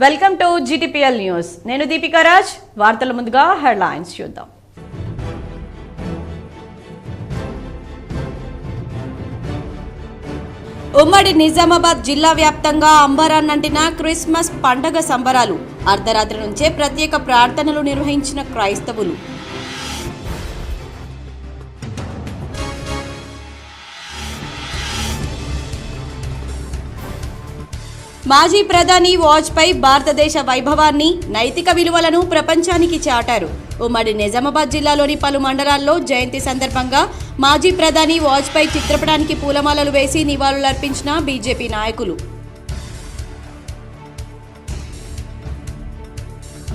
Welcome to GTPL news. నేను దీపికా రాజ్. వార్తల ముందుగా హెడ్లైన్స్ చూద్దాం. ఉమ్మడి నిజామాబాద్ జిల్లా వ్యాప్తంగా అంబరాన్నంటిన క్రిస్మస్ పండగ సంబరాలు. అర్ధరాత్రి నుంచే ప్రత్యేక ప్రార్థనలు నిర్వహించిన క్రైస్తవులు. మాజీ ప్రధాని వాజ్పేయి భారతదేశ వైభవాన్ని, నైతిక విలువలను ప్రపంచానికి చాటారు. ఉమ్మడి నిజామాబాద్ జిల్లాలోని పలు మండలాల్లో జయంతి సందర్భంగా మాజీ ప్రధాని వాజ్పేయి చిత్రపటానికి పూలమాలలు వేసి నివాళులర్పించిన బీజేపీ నాయకులు.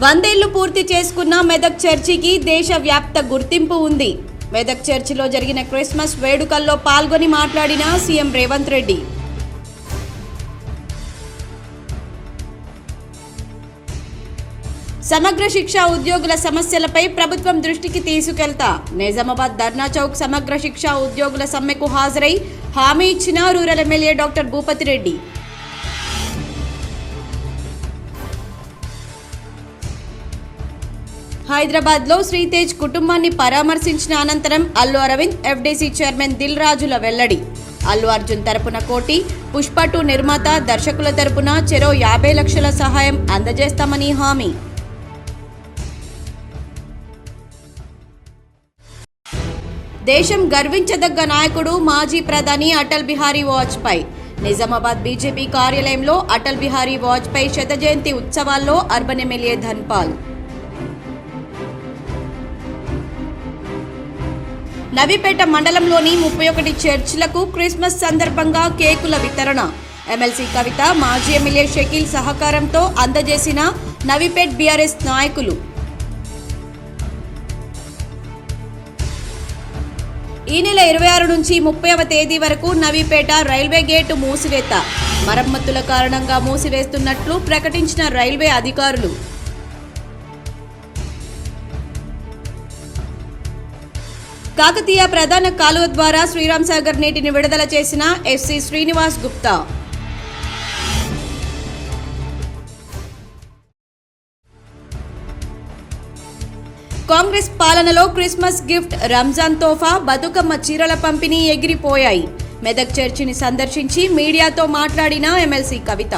100 ఏళ్లు పూర్తి చేసుకున్న మెదక్ చర్చికి దేశవ్యాప్త గుర్తింపు ఉంది. మెదక్ చర్చిలో జరిగిన క్రిస్మస్ వేడుకల్లో పాల్గొని మాట్లాడిన సీఎం రేవంత్ రెడ్డి. సమగ్ర శిక్ష ఉద్యోగుల సమస్యలపై ప్రభుత్వం దృష్టికి తీసుకెళ్తా. నిజామాబాద్ ధర్నా చౌక్ సమగ్ర శిక్ష ఉద్యోగుల సమ్మెకు హాజరై హామీ ఇచ్చిన rural MLA doctor Bhupathi Reddy. హైదరాబాద్లో శ్రీతేజ్ కుటుంబాన్ని పరామర్శించిన అనంతరం అల్లు అరవింద్, FDC చైర్మన్ దిల్ రాజుల వెల్లడి. అల్లు అర్జున్ తరపున కోటి, పుష్ప 2 నిర్మాత, దర్శకుల తరపున చెరో 50 లక్షల సహాయం అందజేస్తామని హామీ. దేశం గర్వించదగ్గ నాయకుడు మాజీ ప్రధాని అటల్ బిహారీ వాజ్పేయి. నిజామాబాద్ బీజేపీ కార్యాలయంలో అటల్ బిహారీ వాజ్పేయి శత జయంతి ఉత్సవాల్లో అర్బన్ ఎమ్మెల్యే ధన్పాల్. నవీపేట మండలంలోని 31 చర్చిలకు క్రిస్మస్ సందర్భంగా కేకుల వితరణ. ఎమ్మెల్సీ కవిత, మాజీ ఎమ్మెల్యే షకీల్ సహకారంతో అందజేసిన నవీపేట్ బీఆర్ఎస్ నాయకులు. ఈ నెల 26 నుంచి 30వ తేదీ వరకు నవీపేట రైల్వే గేటు మూసివేత. మరమ్మతుల కారణంగా మూసివేస్తున్నట్లు ప్రకటించిన రైల్వే అధికారులు. కాకతీయ ప్రధాన కాలువ ద్వారా శ్రీరామ్ సాగర్ నీటిని విడుదల చేసిన SC శ్రీనివాస్ గుప్తా. కాంగ్రెస్ పాలనలో క్రిస్మస్ గిఫ్ట్, రంజాన్ తోఫా, బతుకమ్మ చీరల పంపిణీ ఎగిరిపోయాయి. మెదక్ చర్చిని సందర్శించి మీడియాతో మాట్లాడిన ఎమ్మెల్సీ కవిత.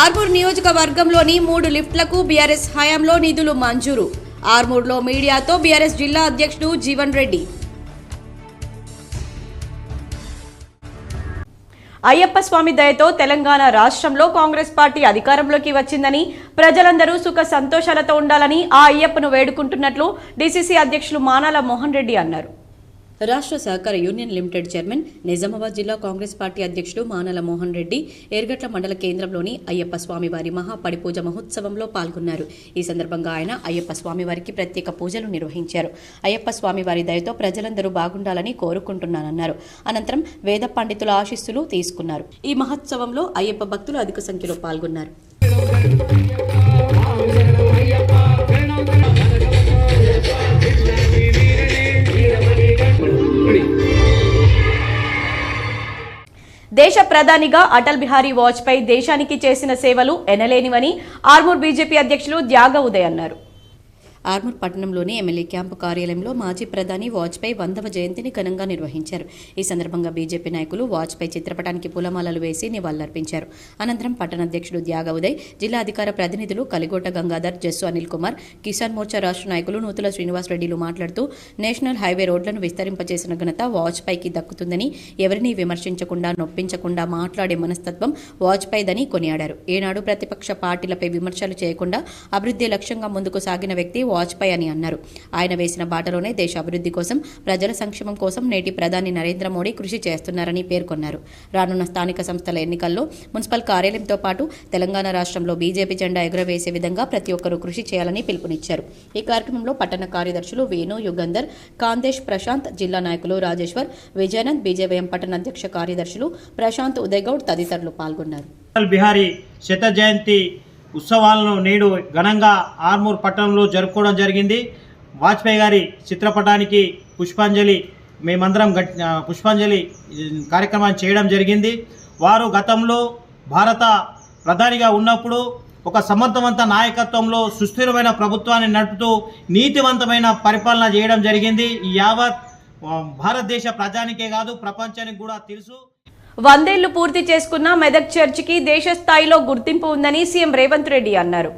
ఆర్మూర్ నియోజకవర్గంలోని 3 లిఫ్ట్లకు బీఆర్ఎస్ హయాంలో నిధులు మంజూరు. ఆర్మూర్లో మీడియాతో బీఆర్ఎస్ జిల్లా అధ్యక్షుడు జీవన్ రెడ్డి. అయ్యప్ప స్వామి దయతో తెలంగాణ రాష్ట్రంలో కాంగ్రెస్ పార్టీ అధికారంలోకి వచ్చిందని, ప్రజలందరూ సుఖ సంతోషాలతో ఉండాలని ఆ అయ్యప్పను వేడుకుంటున్నట్లు DCC అధ్యక్షులు మానాల మోహన్ రెడ్డి అన్నారు. రాష్ట్ర సహకార యూనియన్ లిమిటెడ్ చైర్మన్, నిజామాబాద్ జిల్లా కాంగ్రెస్ పార్టీ అధ్యక్షుడు మానాల మోహన్ రెడ్డి ఎర్గట్ల మండల కేంద్రంలోని అయ్యప్ప స్వామివారి మహాపడిపూజ మహోత్సవంలో పాల్గొన్నారు. ఈ సందర్భంగా ఆయన అయ్యప్ప స్వామివారికి ప్రత్యేక పూజలు నిర్వహించారు. అయ్యప్ప స్వామివారి దయతో ప్రజలందరూ బాగుండాలని కోరుకుంటున్నానన్నారు. అనంతరం వేద పండితుల ఆశీస్సులు తీసుకున్నారు. ఈ మహోత్సవంలో అయ్యప్ప భక్తులు అధిక సంఖ్యలో పాల్గొన్నారు. దేశ ప్రధానిగా అటల్ బిహారీ వాజ్పేయి దేశానికి చేసిన సేవలు ఎనలేనివని ఆర్మూర్ బీజేపీ అధ్యక్షులు త్యాగ ఉదయ్ అన్నారు. ఆర్మూర్ పట్టణంలోని ఎమ్మెల్యే క్యాంపు కార్యాలయంలో మాజీ ప్రధాని వాజ్పేయి 100వ జయంతిని ఘనంగా నిర్వహించారు. ఈ సందర్భంగా బీజేపీ నాయకులు వాజ్పేయి చిత్రపటానికి పూలమాలలు వేసి నివాళులర్పించారు. అనంతరం పట్టణ అధ్యక్షుడు త్యాగ ఉదయ్, జిల్లా అధికార ప్రతినిధులు కలిగోట గంగాధర్, జస్సు అనిల్ కుమార్, కిసాన్ మోర్చా రాష్ట్ర నాయకులు నూతుల శ్రీనివాస్ రెడ్డిలు మాట్లాడుతూ నేషనల్ హైవే రోడ్లను విస్తరింపచేసిన ఘనత వాజ్పేయికి దక్కుతుందని, ఎవరినీ విమర్శించకుండా, నొప్పించకుండా మాట్లాడే మనస్తత్వం వాజ్పేయిదని కొనియాడారు. ఏనాడు ప్రతిపక్ష పార్టీలపై విమర్శలు చేయకుండా అభివృద్ధి లక్ష్యంగా ముందుకు సాగిన వ్యక్తి వాజ్పేయి అని అన్నారు. ఆయన వేసిన బాటలోనే దేశ అభివృద్ధి కోసం, ప్రజల సంక్షేమం కోసం నేటి ప్రధాని నరేంద్ర మోడీ కృషి చేస్తున్నారని పేర్కొన్నారు. రానున్న స్థానిక సంస్థల ఎన్నికల్లో మున్సిపల్ కార్యాలయంతో పాటు తెలంగాణ రాష్ట్రంలో బీజేపీ జెండా ఎగురవేసే విధంగా ప్రతి ఒక్కరూ కృషి చేయాలని పిలుపునిచ్చారు. ఈ కార్యక్రమంలో పట్టణ కార్యదర్శులు వేణు, యుగంధర్, కాందేశ్, ప్రశాంత్, జిల్లా నాయకులు రాజేశ్వర్, విజయనంద్, బీజేవైఎం పట్టణ అధ్యక్ష కార్యదర్శులు ప్రశాంత్, ఉదయగౌడ్ తదితరులు పాల్గొన్నారు. బిహారీ శత జయంతి ఉత్సవాలను నేడు ఘనంగా ఆర్మూర్ పట్టణంలో జరుపుకోవడం జరిగింది. వాజ్పేయి గారి చిత్రపటానికి పుష్పాంజలి మేమందరం పుష్పాంజలి కార్యక్రమాన్ని చేయడం జరిగింది. వారు గతంలో భారత ప్రధానిగా ఉన్నప్పుడు ఒక సమర్థవంత నాయకత్వంలో సుస్థిరమైన ప్రభుత్వాన్ని నడుపుతూ నీతివంతమైన పరిపాలన చేయడం జరిగింది. ఈ యావత్ భారతదేశ ప్రజానికే కాదు, ప్రపంచానికి కూడా తెలుసు. 100 ఏళ్లు పూర్తి చేసుకున్న మెదక్ చర్చికి దేశ స్థాయిలో గుర్తింపు ఉందని సీఎం రేవంత్ రెడ్డి అన్నారు.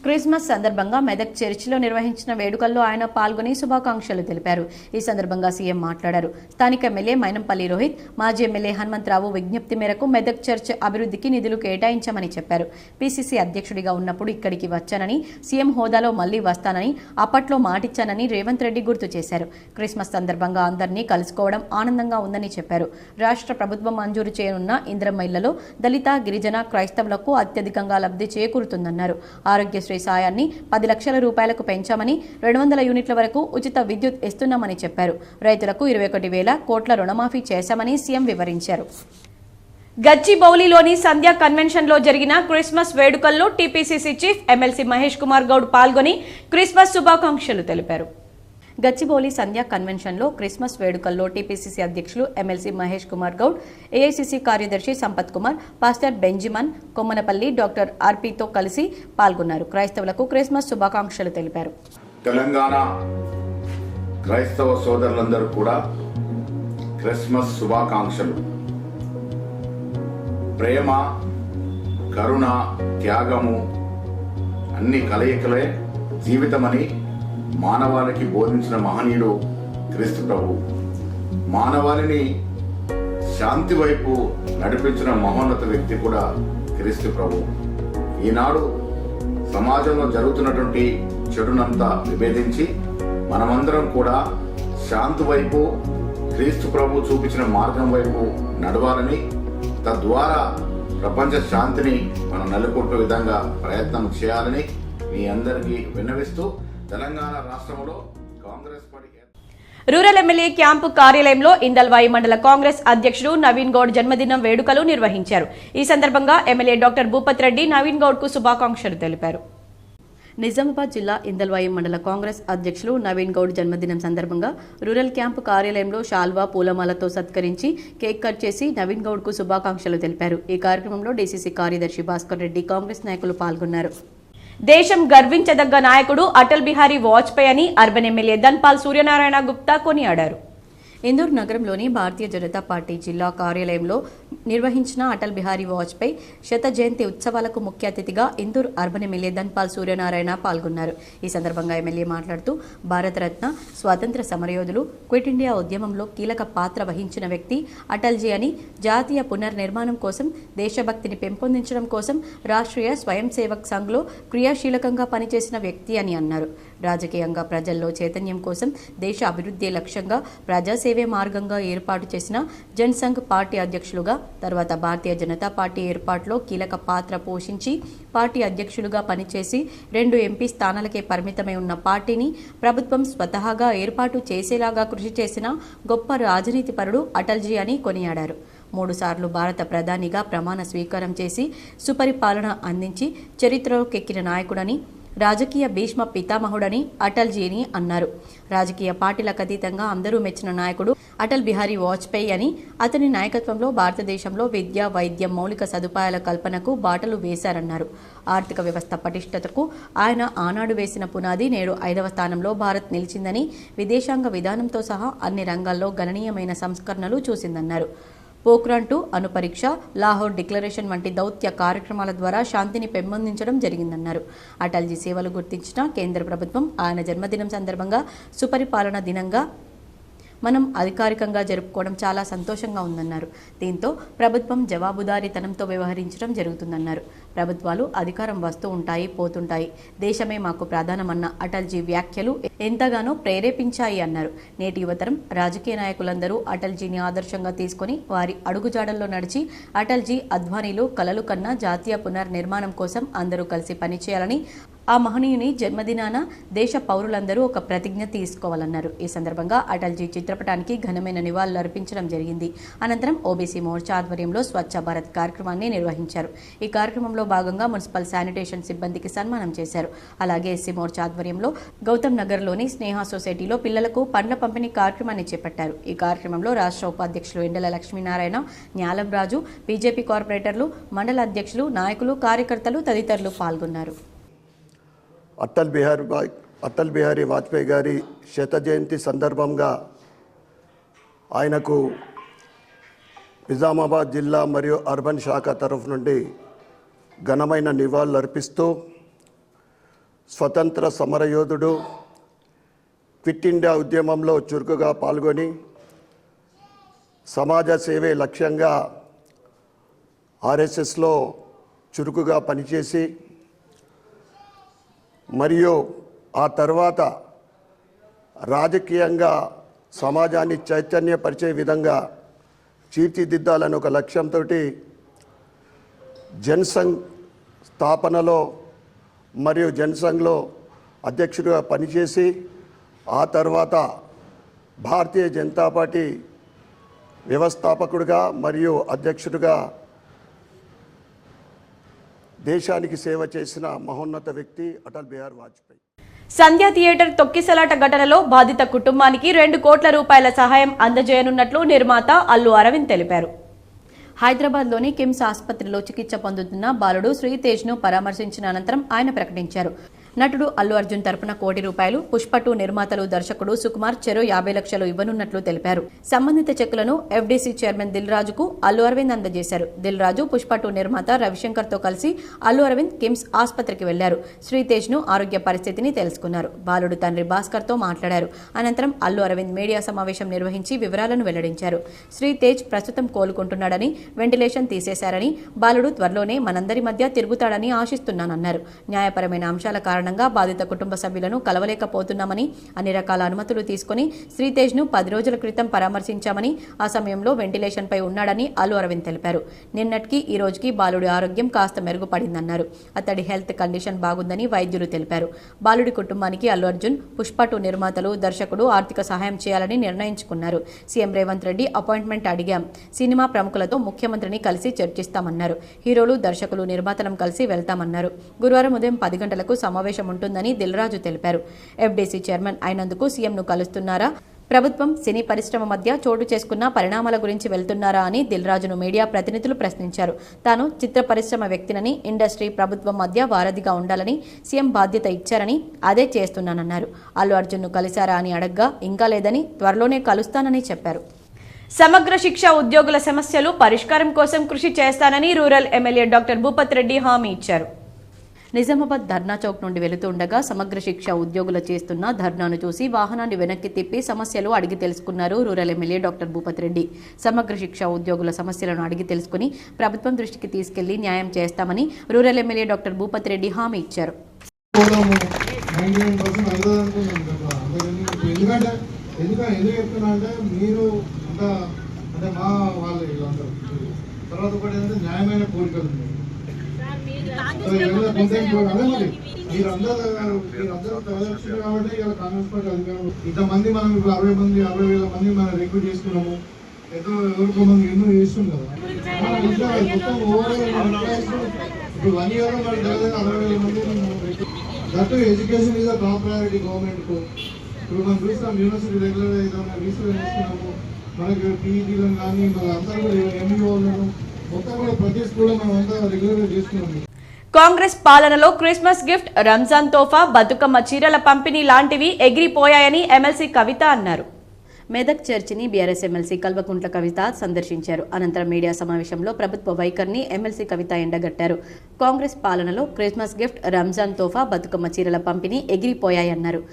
క్రిస్మస్ సందర్భంగా మెదక్ చర్చిలో నిర్వహించిన వేడుకల్లో ఆయన పాల్గొని శుభాకాంక్షలు తెలిపారు. ఈ సందర్భంగా సీఎం మాట్లాడారు. స్థానిక ఎమ్మెల్యే మైనంపల్లి రోహిత్, మాజీ ఎమ్మెల్యే హనుమంతరావు విజ్ఞప్తి మేరకు మెదక్ చర్చ్ అభివృద్ధికి నిధులు కేటాయించామని చెప్పారు. పీసీసీ అధ్యక్షుడిగా ఉన్నప్పుడు ఇక్కడికి వచ్చానని, సీఎం హోదాలో మళ్లీ వస్తానని అప్పట్లో మాటిచ్చానని రేవంత్ రెడ్డి గుర్తు చేశారు. క్రిస్మస్ సందర్భంగా అందరినీ కలుసుకోవడం ఆనందంగా ఉందని చెప్పారు. రాష్ట్ర ప్రభుత్వం మంజూరు చేయనున్న ఇందిరమ్మ ఇళ్లలో దళిత, గిరిజన, క్రైస్తవులకు అత్యధికంగా లబ్ధి చేకూరుతుందన్నారు. ఆరోగ్యశ్రీ సాయాన్ని 10 లక్షల రూపాయలకు పెంచామని, 200 యూనిట్ల వరకు ఉచిత విద్యుత్ ఇస్తున్నామని చెప్పారు. రైతులకు 21,000 కోట్ల రుణమాఫీ చేశామని సీఎం వివరించారు. గచ్చిబౌలిలోని సంధ్యా కన్వెన్షన్లో జరిగిన క్రిస్మస్ వేడుకల్లో TPCC chief MLC Mahesh Kumar Goud పాల్గొని క్రిస్మస్ శుభాకాంక్షలు తెలిపారు. గచ్చిబౌలి సంధ్యా కన్వెన్షన్లో క్రిస్మస్ వేడుకల్లో టీపీసీసీ అధ్యక్షులు ఎమ్మెల్సీ మహేష్ కుమార్ గౌడ్, ఏఐసీసీ కార్యదర్శి Sampath Kumar, pastor Benjamin, Kommanapalli, doctor ఆర్పీతో కలిసి పాల్గొన్నారు. క్రైస్తవులకు క్రిస్మస్ శుభాకాంక్షలు తెలిపారు. తెలంగాణ క్రైస్తవ సోదరులందరూ కూడా క్రిస్మస్ శుభాకాంక్షలు. ప్రేమ, కరుణ, త్యాగము అన్ని కలయికలే జీవితమని మానవాళికి బోధించిన మహనీయుడు క్రీస్తు ప్రభు. మానవాళిని శాంతి వైపు నడిపించిన మహోన్నత వ్యక్తి కూడా క్రీస్తు ప్రభు. ఈనాడు సమాజంలో జరుగుతున్నటువంటి చెడునంతా విభేదించి మనమందరం కూడా శాంతి వైపు, క్రీస్తు ప్రభు చూపించిన మార్గం వైపు నడవాలని, తద్వారా ప్రపంచ శాంతిని మనం నెలకొల్పే విధంగా ప్రయత్నం చేయాలని మీ అందరికీ విన్నవిస్తూ తెలంగాణ రాష్ట్రంలో Congress party rural MLA camp కార్యాలయంలో ఇందల్వాయి మండల కాంగ్రెస్ అధ్యక్షుడు నవీన్ గౌడ్ జన్మదినం వేడుకలు నిర్వహించారు. ఈ సందర్భంగా ఎమ్మెల్యే డాక్టర్ భూపత్ రెడ్డి నవీన్ గౌడ్ కు శుభాకాంక్షలు తెలిపారు. నిజామాబాద్ జిల్లా ఇందల్వాయి మండల కాంగ్రెస్ అధ్యక్షులు నవీన్ గౌడ్ జన్మదినం సందర్భంగా రూరల్ క్యాంపు కార్యాలయంలో షాల్వా, పూలమాలతో సత్కరించి కేక్ కట్ చేసి నవీన్ గౌడ్ కు శుభాకాంక్షలు తెలిపారు. ఈ కార్యక్రమంలో డీసీసీ కార్యదర్శి భాస్కర్ రెడ్డి, కాంగ్రెస్ నాయకులు పాల్గొన్నారు. దేశం గర్వించదగ్గ నాయకుడు అటల్ బిహారీ వాజ్పేయి అని అర్బన్ ఎమ్మెల్యే ధన్పాల్ సూర్యనారాయణ గుప్తా కొనియాడారు. ఇందూర్ నగరంలోని భారతీయ జనతా పార్టీ జిల్లా కార్యాలయంలో నిర్వహించిన అటల్ బిహారీ వాజ్పేయి శత జయంతి ఉత్సవాలకు ముఖ్య అతిథిగా ఇందూర్ అర్బన్ ఎమ్మెల్యే ధన్పాల్ సూర్యనారాయణ పాల్గొన్నారు. ఈ సందర్భంగా ఎమ్మెల్యే మాట్లాడుతూ భారతరత్న, స్వాతంత్ర సమరయోధులు, క్విట్ ఇండియా ఉద్యమంలో కీలక పాత్ర వహించిన వ్యక్తి అటల్జీ అని, జాతీయ పునర్నిర్మాణం కోసం, దేశభక్తిని పెంపొందించడం కోసం రాష్ట్రీయ స్వయం సేవక్ సంఘ్లో క్రియాశీలకంగా పనిచేసిన వ్యక్తి అని అన్నారు. రాజకీయంగా ప్రజల్లో చైతన్యం కోసం దేశ అభివృద్ధి లక్ష్యంగా ప్రజాసేవే మార్గంగా ఏర్పాటు చేసిన జనసంఘ్ పార్టీ అధ్యక్షులుగా, తర్వాత భారతీయ జనతా పార్టీ ఏర్పాటులో కీలక పాత్ర పోషించి పార్టీ అధ్యక్షులుగా పనిచేసి 2 ఎంపీ స్థానాలకే పరిమితమై ఉన్న పార్టీని ప్రభుత్వం స్వతహాగా ఏర్పాటు చేసేలాగా కృషి చేసిన గొప్ప రాజనీతిపరుడు అటల్జీ అని కొనియాడారు. 3 సార్లు భారత ప్రధానిగా ప్రమాణ స్వీకారం చేసి సుపరిపాలన అందించి చరిత్రలోకెక్కిన నాయకుడని, రాజకీయ భీష్మ పితామహుడని అటల్జీని అన్నారు. రాజకీయ పార్టీలకు అతీతంగా అందరూ మెచ్చిన నాయకుడు అటల్ బిహారీ వాజ్పేయి అని, అతని నాయకత్వంలో భారతదేశంలో విద్య, వైద్యం, మౌలిక సదుపాయాల కల్పనకు బాటలు వేశారన్నారు. ఆర్థిక వ్యవస్థ పటిష్టతకు ఆయన ఆనాడు వేసిన పునాది నేడు 5వ స్థానంలో భారత్ నిలిచిందని, విదేశాంగ విధానంతో సహా అన్ని రంగాల్లో గణనీయమైన సంస్కరణలు చూసిందన్నారు. పోఖ్రాన్ 2 అణుపరీక్ష, లాహోర్ డిక్లరేషన్ వంటి దౌత్య కార్యక్రమాల ద్వారా శాంతిని పెంపొందించడం జరిగిందన్నారు. అటల్జీ సేవలు గుర్తించిన కేంద్ర ప్రభుత్వం ఆయన జన్మదినం సందర్భంగా సుపరిపాలన దినంగా మనం అధికారికంగా జరుపుకోవడం చాలా సంతోషంగా ఉందన్నారు. దీంతో ప్రభుత్వం జవాబుదారీతనంతో వ్యవహరించడం జరుగుతుందన్నారు. ప్రభుత్వాలు అధికారం వస్తూ ఉంటాయి, పోతుంటాయి, దేశమే మాకు ప్రధానమన్న అటల్జీ వ్యాఖ్యలు ఎంతగానో ప్రేరేపించాయి అన్నారు. నేటి యువతరం రాజకీయ నాయకులందరూ అటల్జీని ఆదర్శంగా తీసుకుని వారి అడుగుజాడల్లో నడిచి అటల్జీ, అద్వానీలు కలలు కన్నా జాతీయ పునర్నిర్మాణం కోసం అందరూ కలిసి పనిచేయాలని, ఆ మహనీయుని జన్మదినాన దేశ పౌరులందరూ ఒక ప్రతిజ్ఞ తీసుకోవాలన్నారు. ఈ సందర్భంగా అటల్జీ చిత్రపటానికి ఘనమైన నివాళులు అర్పించడం జరిగింది. అనంతరం ఓబీసీ మోర్చా ఆధ్వర్యంలో స్వచ్ఛ భారత్ కార్యక్రమాన్ని నిర్వహించారు. ఈ కార్యక్రమంలో కార్యక్రమంలో భాగంగా మున్సిపల్ శానిటేషన్ సిబ్బందికి సన్మానం చేశారు. అలాగే ఎస్సీ మోర్చా ఆధ్వర్యంలో గౌతమ్ నగర్లోని స్నేహ సొసైటీలో పిల్లలకు పండ్ల పంపిణీ కార్యక్రమాన్ని చేపట్టారు. ఈ కార్యక్రమంలో రాష్ట్ర ఉపాధ్యక్షులు ఎండల లక్ష్మీనారాయణ, న్యాలం రాజు, బీజేపీ కార్పొరేటర్లు, మండల అధ్యక్షులు, నాయకులు, కార్యకర్తలు తదితరులు పాల్గొన్నారు. అటల్ బిహారీ వాజ్పేయి గారి శత జయంతి సందర్భంగా ఆయనకు నిజామాబాద్ జిల్లా మరియు అర్బన్ శాఖ తరఫు నుండి ఘనమైన నివాళులు అర్పిస్తూ స్వతంత్ర సమరయోధుడు, క్విట్ ఇండియా ఉద్యమంలో చురుకుగా పాల్గొని సమాజ సేవే లక్ష్యంగా ఆర్ఎస్ఎస్లో చురుకుగా పనిచేసి మరియు ఆ తర్వాత రాజకీయంగా సమాజాన్ని చైతన్యపరిచే విధంగా తీర్చిదిద్దాలని ఒక లక్ష్యంతో జనసంఘ్ స్థాపనలో మరియు జనసంఘ్లో అధ్యక్షుడిగా పనిచేసి ఆ తర్వాత భారతీయ జనతా పార్టీ వ్యవస్థాపకుడిగా మరియు అధ్యక్షుడిగా దేశానికి సేవ చేసిన మహోన్నత వ్యక్తి అటల్ బిహారీ వాజ్పేయి. సంధ్యా థియేటర్ తొక్కిసలాట ఘటనలో బాధిత కుటుంబానికి 2 కోట్ల రూపాయల సహాయం అందజేయనున్నట్లు నిర్మాత అల్లు అరవింద్ తెలిపారు. హైదరాబాద్లోని కిమ్స్ ఆసుపత్రిలో చికిత్స పొందుతున్న బాలుడు శ్రీతేజ్ను పరామర్శించిన అనంతరం ఆయన ప్రకటించారు. నటుడు అల్లు అర్జున్ తరపున ₹1 కోటి, పుష్ప 2 నిర్మాతలు, దర్శకుడు సుకుమార్ చెరో 50 లక్షలు ఇవ్వనున్నట్లు తెలిపారు. సంబంధిత చెక్కులను ఎఫ్డీసీ చైర్మన్ దిల్ రాజుకు అల్లు అరవింద్ అందజేశారు. దిల్ రాజు పుష్ప 2 నిర్మాత రవిశంకర్ తో కలిసి అల్లు అరవింద్ కిమ్స్ ఆసుపత్రికి వెళ్లారు. శ్రీతేజ్ ను ఆరోగ్య పరిస్థితిని తెలుసుకున్నారు. బాలుడు తండ్రి భాస్కర్ తో మాట్లాడారు. అనంతరం అల్లు అరవింద్ మీడియా సమావేశం నిర్వహించి వివరాలను వెల్లడించారు. శ్రీతేజ్ ప్రస్తుతం కోలుకుంటున్నాడని, వెంటిలేషన్ తీసేశారని, బాలుడు త్వరలోనే మనందరి మధ్య తిరుగుతాడని ఆశిస్తున్నానన్నారు. న్యాయపరమైన అంశాల కారణంగా బాధిత కుటుంబ సభ్యులను కలవలేకపోతున్నామని, అన్ని రకాల అనుమతులు తీసుకుని శ్రీతేజ్ ను 10 రోజుల క్రితం పరామర్శించామని, ఆ సమయంలో వెంటిలేషన్ పై ఉన్నాడని అల్లు అరవింద్ తెలిపారు. నిన్నటికి ఈ రోజుకి బాలుడి ఆరోగ్యం కాస్త మెరుగుపడిందన్నారు. అతడి హెల్త్ కండిషన్ బాగుందని వైద్యులు తెలిపారు. బాలుడి కుటుంబానికి అల్లు అర్జున్, పుష్ప 2 నిర్మాతలు, దర్శకుడు ఆర్థిక సహాయం చేయాలని నిర్ణయించుకున్నారు. సీఎం రేవంత్ రెడ్డి అపాయింట్మెంట్ అడిగాం. సినిమా ప్రముఖులతో ముఖ్యమంత్రిని కలిసి చర్చిస్తామన్నారు. హీరోలు, దర్శకులు, నిర్మాతలను కలిసి వెళ్తామన్నారు. గురువారం ఉదయం 10 గంటలకు సమావేశం ఉంటుందని దిల్ రాజు తెలిపారు. ఎఫ్డీసీ చైర్మన్ అయినందుకు సీఎంను కలుస్తున్నారా? ప్రభుత్వం, సినీ పరిశ్రమ మధ్య చోటు చేసుకున్న పరిణామాల గురించి వెళ్తున్నారా అని దిల్ రాజును మీడియా ప్రతినిధులు ప్రశ్నించారు. తాను చిత్ర పరిశ్రమ వ్యక్తినని, ఇండస్ట్రీ, ప్రభుత్వం మధ్య వారధిగా ఉండాలని సీఎం బాధ్యత ఇచ్చారని అదే చేస్తున్నానన్నారు. అల్లు అర్జున్ను కలిశారా అని అడగ్గా ఇంకా లేదని, త్వరలోనే కలుస్తానని చెప్పారు. సమగ్ర శిక్ష ఉద్యోగుల సమస్యలు పరిష్కారం కోసం కృషి చేస్తానని rural MLA doctor Bhupath Reddy హామీ ఇచ్చారు. నిజామాబాద్ ధర్నా చౌక్ నుండి వెళుతుండగా సమగ్ర శిక్ష ఉద్యోగులు చేస్తున్న ధర్నాను చూసి వాహనాన్ని వెనక్కి తిప్పి సమస్యలు అడిగి తెలుసుకున్నారు rural MLA doctor Bhupath Reddy. సమగ్ర శిక్ష ఉద్యోగుల సమస్యలను అడిగి తెలుసుకుని ప్రభుత్వం దృష్టికి తీసుకెళ్లి న్యాయం చేస్తామని rural MLA doctor Bhupath Reddy హామీ ఇచ్చారు. ఇంతమంది మనం ఇప్పుడు 60 మంది 60,000 మంది మనం రిక్రూట్ చేసుకున్నాము. ఎవరికో మంది ఎన్నో చేస్తుంది కదా. మొత్తం ఇప్పుడు 1 year లో 60,000 మంది. That education is top priority government కు. ఇప్పుడు మనం చూస్తాం యూనివర్సిటీ రెగ్యులర్ అయితే రీసెర్చ్ చేస్తున్నాము. మనకి పీఈటీలను కానీ మన అందరూ కూడా ఎంఈఓలను మొత్తం కూడా ప్రతి స్కూల్లో మనం అంతా రెగ్యులర్గా చేస్తున్నాము. కాంగ్రెస్ పాలనలో క్రిస్మస్ గిఫ్ట్, రంజాన్ తోఫా, బతుకమ్మ చీరల పంపిణీ లాంటివి ఎగిరిపోయాయని ఎమ్మెల్సీ కవిత అన్నారు. మెదక్ చర్చిని బీఆర్ఎస్ ఎమ్మెల్సీ కల్వకుంట్ల కవిత సందర్శించారు. అనంతరం మీడియా సమావేశంలో ప్రభుత్వ వైఖరిని ఎమ్మెల్సీ కవిత ఎండగట్టారు. కాంగ్రెస్ పాలనలో క్రిస్మస్ గిఫ్ట్, రంజాన్ తోఫా, బతుకమ్మ చీరల పంపిణీ ఎగిరిపోయాయన్నారు.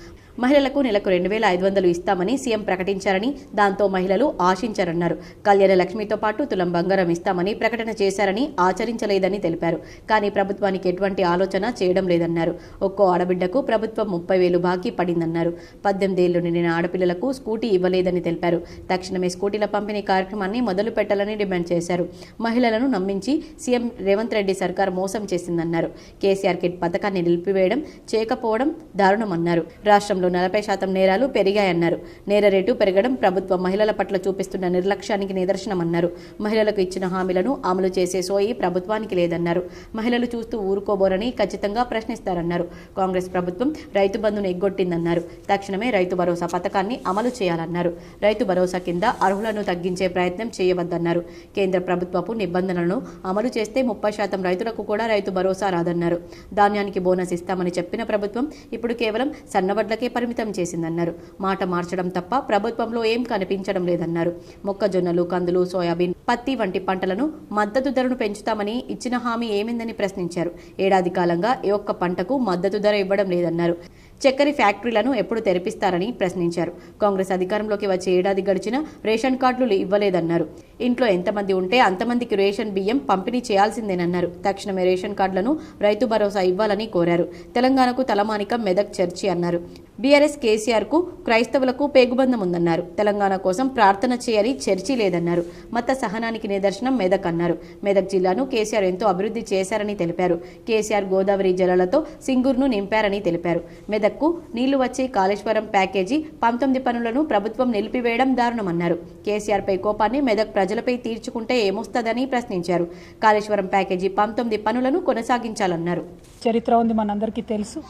మహిళలకు నెలకు 2,500 ఇస్తామని సీఎం ప్రకటించారని, దాంతో మహిళలు ఆశించారన్నారు. కళ్యాణ లక్ష్మితో పాటు తులం బంగారం ఇస్తామని ప్రకటన చేశారని, ఆచరించలేదని తెలిపారు. కానీ ప్రభుత్వానికి ఎటువంటి ఆలోచన చేయడం లేదన్నారు. ఒక్కో ఆడబిడ్డకు ప్రభుత్వం 30,000 బాకీ పడిందన్నారు. 18 ఏళ్లు నిండిన ఆడపిల్లలకు స్కూటీ ఇవ్వలేదని తెలిపారు. తక్షణమే స్కూటీల పంపిణీ కార్యక్రమాన్ని మొదలు పెట్టాలని డిమాండ్ చేశారు. మహిళలను నమ్మించి సీఎం రేవంత్ రెడ్డి సర్కార్ మోసం చేసిందన్నారు. కేసీఆర్ కిట్ పథకాన్ని నిలిపివేయడం, చేయకపోవడం దారుణమన్నారు. రాష్ట్రంలో రాష్ట్రంలో 40% నేరాలు పెరిగాయన్నారు. నేర రేటు పెరగడం ప్రభుత్వం మహిళల పట్ల చూపిస్తున్న నిర్లక్ష్యానికి నిదర్శనమన్నారు. మహిళలకు ఇచ్చిన హామీలను అమలు చేసే సోయి ప్రభుత్వానికి లేదన్నారు. మహిళలు చూస్తూ ఊరుకోబోరని ఖచ్చితంగా ప్రశ్నిస్తారన్నారు. కాంగ్రెస్ ప్రభుత్వం రైతు బంధును ఎగ్గొట్టిందన్నారు. తక్షణమే రైతు భరోసా పథకాన్ని అమలు చేయాలన్నారు. రైతు భరోసా కింద అర్హులను తగ్గించే ప్రయత్నం చేయవద్దన్నారు. కేంద్ర ప్రభుత్వపు నిబంధనలను అమలు చేస్తే 30% రైతులకు కూడా రైతు భరోసా రాదన్నారు. ధాన్యానికి బోనస్ ఇస్తామని చెప్పిన ప్రభుత్వం ఇప్పుడు కేవలం సన్నవడ్లకే పరిమితం చేసిందన్నారు. మాట మార్చడం తప్ప ప్రభుత్వంలో ఏం కనిపించడం లేదన్నారు. మొక్కజొన్నలు, కందులు, సోయాబీన్, పత్తి వంటి పంటలను మద్దతు ధరను పెంచుతామని ఇచ్చిన హామీ ఏమిందని ప్రశ్నించారు. ఏడాది కాలంగా ఏ ఒక్క పంటకు మద్దతు ధర ఇవ్వడం లేదన్నారు. చక్కెర ఫ్యాక్టరీలను ఎప్పుడు తెరిపిస్తారని ప్రశ్నించారు. కాంగ్రెస్ అధికారంలోకి వచ్చే ఏడాది గడిచిన రేషన్ కార్డులు ఇవ్వలేదన్నారు. ఇంట్లో ఎంతమంది ఉంటే అంతమందికి రేషన్ బియ్యం పంపిణీ చేయాల్సిందేనన్నారు. తక్షణమే రేషన్ కార్డులను రైతు భరోసా ఇవ్వాలని కోరారు. తెలంగాణకు తలమానికం మెదక్ చర్చి అన్నారు. బీఆర్ఎస్ కేసీఆర్ కు క్రైస్తవులకు పేగుబంధం ఉందన్నారు. తెలంగాణ కోసం ప్రార్థన చేయని చర్చి లేదన్నారు. మత సహనానికి నిదర్శనం మెదక్ అన్నారు. మెదక్ జిల్లాను కేసీఆర్ ఎంతో అభివృద్ధి చేశారని తెలిపారు. కేసీఆర్ గోదావరి జలాలతో సింగూరును నింపారని తెలిపారు. మెదక్కు నీళ్లు వచ్చే కాళేశ్వరం ప్యాకేజీ 19 పనులను ప్రభుత్వం నిలిపివేయడం దారుణమన్నారు. కేసీఆర్ పై కోపాన్ని మెదక్ ప్రజలపై తీర్చుకుంటే ఏమొస్తదని ప్రశ్నించారు. కాళేశ్వరం ప్యాకేజీ 19 పనులను కొనసాగించాలన్నారు. చరిత్ర ఉంది, మనందరికీ తెలుసు.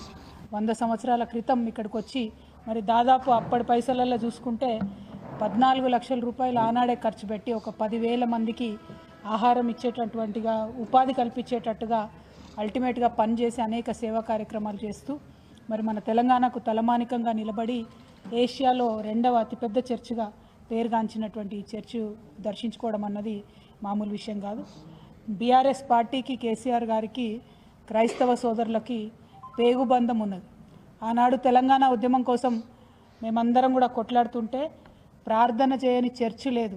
100 సంవత్సరాల క్రితం ఇక్కడికి వచ్చి మరి దాదాపు అప్పటి పైసలలో చూసుకుంటే 14 లక్షల రూపాయలు ఆనాడే ఖర్చు పెట్టి ఒక 10,000 మందికి ఆహారం ఇచ్చేటటువంటిగా, ఉపాధి కల్పించేటట్టుగా అల్టిమేట్గా పనిచేసి అనేక సేవా కార్యక్రమాలు చేస్తూ మరి మన తెలంగాణకు తలమానికంగా నిలబడి ఏషియాలో 2వ అతిపెద్ద చర్చిగా పేరుగాంచినటువంటి ఈ చర్చి దర్శించుకోవడం అన్నది మామూలు విషయం కాదు. బీఆర్ఎస్ పార్టీకి, కేసీఆర్ గారికి, క్రైస్తవ సోదరులకి పేగుబంధం ఉన్నది. ఆనాడు తెలంగాణ ఉద్యమం కోసం మేమందరం కూడా కొట్లాడుతుంటే ప్రార్థన చేయని చర్చి లేదు,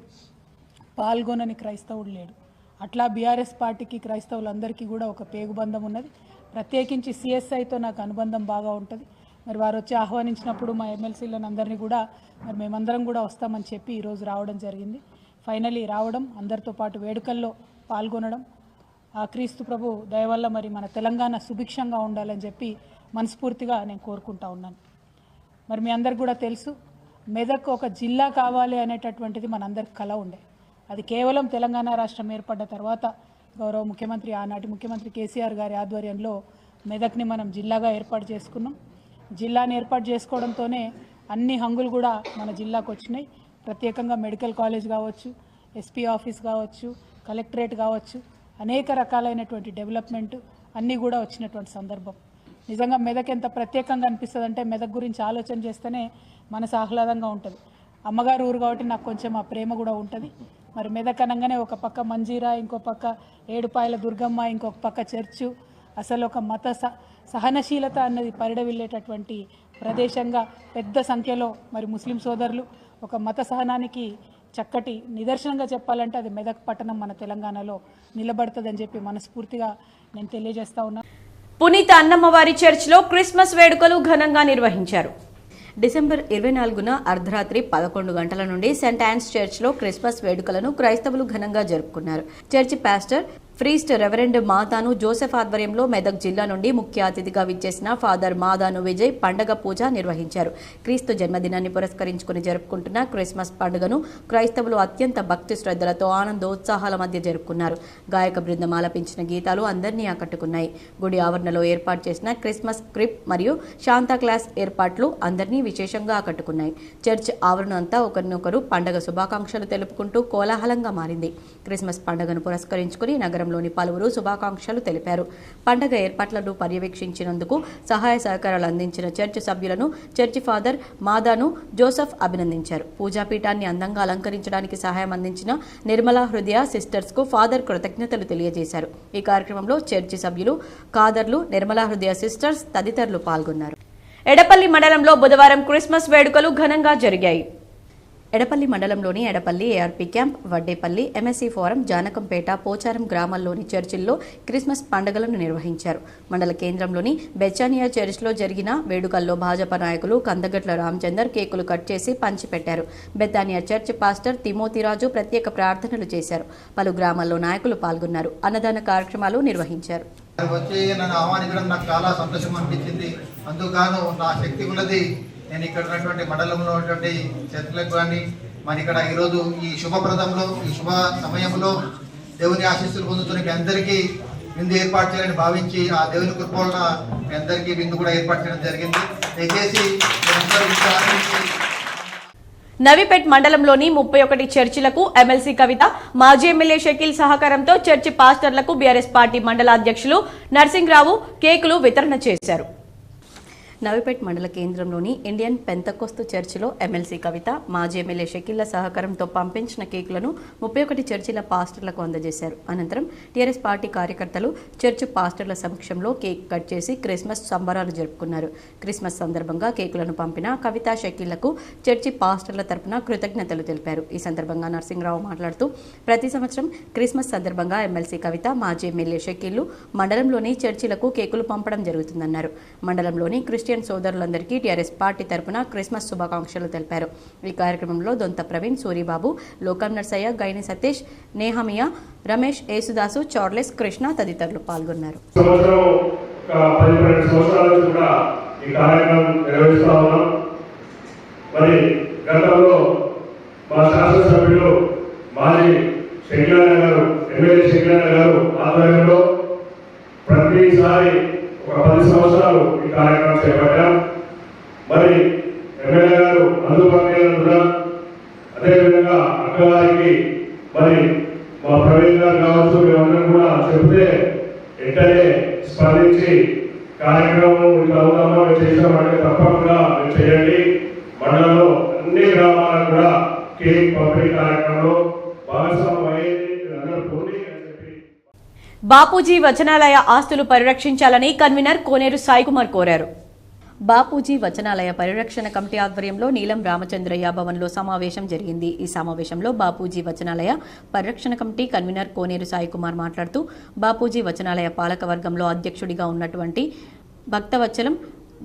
పాల్గొనని క్రైస్తవుడు లేడు. అట్లా బీఆర్ఎస్ పార్టీకి, క్రైస్తవులందరికీ కూడా ఒక పేగుబంధం ఉన్నది. ప్రత్యేకించి సిఎస్ఐతో నాకు అనుబంధం బాగా ఉంటుంది. మరి వారు వచ్చి ఆహ్వానించినప్పుడు మా ఎమ్మెల్సీలను అందరినీ కూడా మరి మేమందరం కూడా వస్తామని చెప్పి ఈరోజు రావడం జరిగింది. ఫైనలీ రావడం, అందరితో పాటు వేడుకల్లో పాల్గొనడం, ఆ క్రీస్తు ప్రభు దయ వల్ల మరి మన తెలంగాణ సుభిక్షంగా ఉండాలని చెప్పి మనస్ఫూర్తిగా నేను కోరుకుంటా ఉన్నాను. మరి మీ అందరికి కూడా తెలుసు, మెదక్ ఒక జిల్లా కావాలి అనేటటువంటిది మనందరికి కల ఉండే. అది కేవలం తెలంగాణ రాష్ట్రం ఏర్పడ్డ తర్వాత గౌరవ ముఖ్యమంత్రి, ఆనాటి ముఖ్యమంత్రి కేసీఆర్ గారి ఆధ్వర్యంలో మెదక్ని మనం జిల్లాగా ఏర్పాటు చేసుకున్నాం. జిల్లాని ఏర్పాటు చేసుకోవడంతోనే అన్ని హంగులు కూడా మన జిల్లాకు వచ్చినాయి. ప్రత్యేకంగా మెడికల్ కాలేజ్ కావచ్చు, ఎస్పీ ఆఫీస్ కావచ్చు, కలెక్టరేట్ కావచ్చు, అనేక రకాలైనటువంటి డెవలప్మెంట్ అన్నీ కూడా వచ్చినటువంటి సందర్భం. నిజంగా మెదక్ ఎంత ప్రత్యేకంగా అనిపిస్తుంది అంటే, మెదక్ గురించి ఆలోచన చేస్తేనే మనసు ఆహ్లాదంగా ఉంటుంది. అమ్మగారు ఊరు కాబట్టి నాకు కొంచెం ఆ ప్రేమ కూడా ఉంటుంది. మరి మెదక్ అనగానే ఒక పక్క మంజీరా, ఇంకో పక్క ఏడుపాయల దుర్గమ్మ, ఇంకొక పక్క చర్చు, అసలు ఒక మత సహనశీలత అన్నది పరిడవిల్లేటటువంటి ప్రదేశంగా పెద్ద సంఖ్యలో మరి ముస్లిం సోదరులు ఒక మత సహనానికి చక్కటి నిదర్శనంగా చెప్పాలంటే అది మెదక్ పట్టణం మన తెలంగాణలో నిలబడుతుందని చెప్పి మనస్ఫూర్తిగా నేను తెలియజేస్తా ఉన్నాను. పునీత అన్నమ్మవారి చర్చిలో క్రిస్మస్ వేడుకలు ఘనంగా నిర్వహించారు. డిసెంబర్ 24న అర్ధరాత్రి 11 గంటల నుండి సెయింట్ యాన్స్ చర్చ్లో క్రిస్మస్ వేడుకలను క్రైస్తవులు ఘనంగా జరుపుకున్నారు. Church pastor priest reverend Madanu Joseph ఆధ్వర్యంలో మెదక్ జిల్లా నుండి ముఖ్య అతిథిగా విచ్చేసిన ఫాదర్ మాదాను విజయ్ పండగ పూజ నిర్వహించారు. క్రీస్తు జన్మదినాన్ని పురస్కరించుకుని జరుపుకుంటున్న క్రిస్మస్ పండుగను క్రైస్తవులు అత్యంత భక్తి శ్రద్ధలతో ఆనందోత్సాహాల మధ్య జరుపుకున్నారు. గాయక బృందం ఆలపించిన గీతాలు అందరినీ ఆకట్టుకున్నాయి. గుడి ఆవరణలో ఏర్పాటు చేసిన క్రిస్మస్ క్రిప్ మరియు శాంతా క్లాస్ ఏర్పాట్లు అందరినీ విశేషంగా ఆకట్టుకున్నాయి. చర్చ్ ఆవరణ అంతా ఒకరినొకరు పండగ శుభాకాంక్షలు తెలుపుకుంటూ కోలాహలంగా మారింది. క్రిస్మస్ పండుగను పురస్కరించుకుని నగరంలోని పలువురు శుభాకాంక్షలు తెలిపారు. పండగ ఏర్పాట్లను పర్యవేక్షించినందుకు సహాయ సహకారాలు అందించిన చర్చి సభ్యులను చర్చి ఫాదర్ మాదాను జోసెఫ్ అభినందించారు. పూజాపీఠాన్ని అందంగా అలంకరించడానికి సహాయం అందించిన నిర్మలా హృదయ సిస్టర్స్ కు ఫాదర్ కృతజ్ఞతలు తెలియజేశారు. ఈ కార్యక్రమంలో చర్చి సభ్యులు, కాదర్లు, నిర్మలా హృదయ సిస్టర్స్ తదితరులు పాల్గొన్నారు. ఎడపల్లి మండలంలో బుధవారం క్రిస్మస్ వేడుకలు ఘనంగా జరిగాయి. ఎడపల్లి మండలంలోని Edapalli ARP camp, Vaddepalli, MSC forum, Janakampet, Pocharam గ్రామాల్లోని చర్చిల్లో క్రిస్మస్ పండుగలను నిర్వహించారు. మండల కేంద్రంలోని బెచానియా చర్చ్లో జరిగిన వేడుకల్లో భాజపా నాయకులు కందగట్ల రామచందర్ కేకులు కట్ చేసి పంచిపెట్టారు. బెతానియా చర్చ్ పాస్టర్ తిమోతిరాజు ప్రత్యేక ప్రార్థనలు చేశారు. పలు గ్రామాల్లో నాయకులు పాల్గొన్నారు. అన్నదాన కార్యక్రమాలు నిర్వహించారు. వచ్చి నన్ను ఆహ్వానించడం నాకు చాలా సంతోషం అనిపించింది. అందుకు నా శక్తి ఉన్నది నేను ఇక్కడ ఉన్నటువంటి మండలంలో ఉన్నటువంటి చర్చలకు కానీ మరి ఇక్కడ ఈరోజు ఈ శుభప్రదంలో ఈ శుభ సమయంలో దేవుని ఆశీస్సులు పొందుతున్న మీ అందరికీ విందు ఏర్పాటు చేయాలని భావించి ఆ దేవుని కృప వలన మీ అందరికీ విందు కూడా ఏర్పాటు చేయడం జరిగింది. దయచేసి నవీపేట్ మండలంలోని 31 చర్చిలకు ఎమ్మెల్సీ కవిత, మాజీ ఎమ్మెల్యే షకీల్ సహకారంతో చర్చి పాస్టర్లకు బీఆర్ఎస్ పార్టీ మండల అధ్యక్షులు నర్సింగ్రావు కేకులు వితరణ చేశారు. నవీపేట్ మండల కేంద్రంలోని ఇండియన్ పెంతకోస్తు చర్చిలో ఎమ్మెల్సీ కవిత, మాజీ ఎమ్మెల్యే షకీళ్ల సహకారంతో పంపించిన కేకులను 31 చర్చిల పాస్టర్లకు అందజేశారు. అనంతరం టీఆర్ఎస్ పార్టీ కార్యకర్తలు చర్చి పాస్టర్ల సమక్షంలో కేక్ కట్ చేసి క్రిస్మస్ సంబరాలు జరుపుకున్నారు. క్రిస్మస్ సందర్భంగా కేకులను పంపిన కవిత, షకీళ్లకు చర్చి పాస్టర్ల తరపున కృతజ్ఞతలు తెలిపారు. ఈ సందర్భంగా నర్సింగ్రావు మాట్లాడుతూ ప్రతి సంవత్సరం క్రిస్మస్ సందర్భంగా ఎమ్మెల్సీ కవిత, మాజీ ఎమ్మెల్యే షకీళ్లు మండలంలోని చర్చిలకు కేకులు పంపడం జరుగుతుందన్నారు. మండలంలోని క్రిస్టియన్ సోదరులందరికీ టీఆర్ఎస్ పార్టీ తరపున క్రిస్మస్ శుభాకాంక్షలు తెలిపారు. ఈ కార్యక్రమంలో దొంత ప్రవీణ్, సూరిబాబు, లోకం నర్సయ్య, గైని సతీష్, నేహమియా, రమేష్, యేసుదాసు, చార్లెస్, కృష్ణ తదితరులు పాల్గొన్నారు. ప్రతిసారి ఒక 10 సంవత్సరాలు ఈ కార్యక్రమం చేపట్టాం. మరి ఎమ్మెల్యే గారు అందుబాటులో అదేవిధంగా అక్కగారికి మరి మా ప్రవీణ్ గారు కావచ్చు మేమందరం కూడా చెబితే వెంటనే స్పందించి కార్యక్రమం ఇట్లా అవుతామో మేము చేసామంటే తప్పకుండా మీరు చేయండి. మండలంలో అన్ని గ్రామాలకు కూడా కేక్ పంపిణీ కార్యక్రమంలో భాగస్వామ్యం అయ్యేది అందరూ పోనీ అని చెప్పి బాపూజీ వచనాలయ ఆస్తులు పరిరక్షించాలని కన్వీనర్ కోనేరు సాయికుమార్ కోరారు. బాపూజీ వచనాలయ పరిరక్షణ కమిటీ ఆధ్వర్యంలో నీలం రామచంద్రయ్య భవన్లో సమావేశం జరిగింది. ఈ సమావేశంలో బాపూజీ వచనాలయ పరిరక్షణ కమిటీ కన్వీనర్ కోనేరు సాయికుమార్ మాట్లాడుతూ బాపూజీ వచనాలయ పాలక వర్గంలో అధ్యక్షుడిగా ఉన్నటువంటి భక్తవత్సలం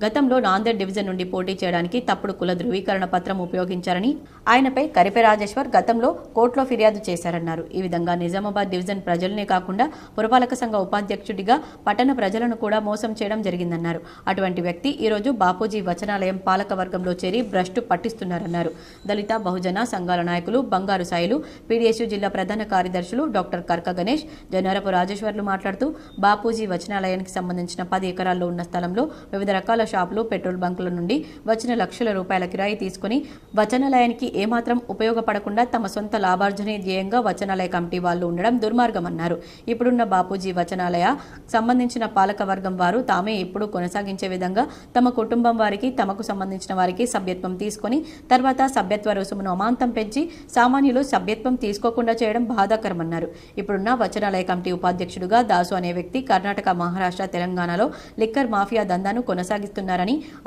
గతంలో నాందేడ్ డివిజన్ నుండి పోటీ చేయడానికి తప్పుడు కుల ధృవీకరణ పత్రం ఉపయోగించారని, ఆయనపై కరిపే రాజేశ్వర్ గతంలో కోర్టులో ఫిర్యాదు చేశారన్నారు. ఈ విధంగా నిజామాబాద్ డివిజన్ ప్రజలనే కాకుండా పురపాలక సంఘ ఉపాధ్యక్షుడిగా పట్టణ ప్రజలను కూడా మోసం చేయడం జరిగిందన్నారు. అటువంటి వ్యక్తి ఈరోజు బాపూజీ వచనాలయం పాలక వర్గంలో చేరి భ్రష్టు పట్టిస్తున్నారన్నారు. దళిత బహుజన సంఘాల నాయకులు బంగారు సాయిలు, పీడీఎస్యూ జిల్లా ప్రధాన కార్యదర్శులు డాక్టర్ కర్క గణేష్, జనరపు రాజేశ్వర్లు మాట్లాడుతూ బాపూజీ వచనాలయానికి సంబంధించిన 10 ఎకరాల్లో ఉన్న స్థలంలో వివిధ రకాల షాపులు, పెట్రోల్ బంకుల నుండి వచ్చిన లక్షల రూపాయల కిరాయి తీసుకుని వచనాలయానికి ఏమాత్రం ఉపయోగపడకుండా తమ సొంత లాభార్జనే ధ్యేయంగా వచనాలయ కమిటీ వాళ్ళు ఉండడం దుర్మార్గమన్నారు. ఇప్పుడున్న బాపూజీ వచనాలయ సంబంధించిన పాలక వర్గం వారు తామే ఎప్పుడు కొనసాగించే విధంగా తమ కుటుంబం వారికి, తమకు సంబంధించిన వారికి సభ్యత్వం తీసుకుని తర్వాత సభ్యత్వ రుసుమును అమాంతం పెంచి సామాన్యులు సభ్యత్వం తీసుకోకుండా చేయడం బాధాకరమన్నారు. ఇప్పుడున్న వచనాలయ కమిటీ ఉపాధ్యక్షుడుగా దాసు అనే వ్యక్తి కర్ణాటక, మహారాష్ట్ర, తెలంగాణలో లిక్కర్ మాఫియా దందాను కొనసాగిస్తున్నారని,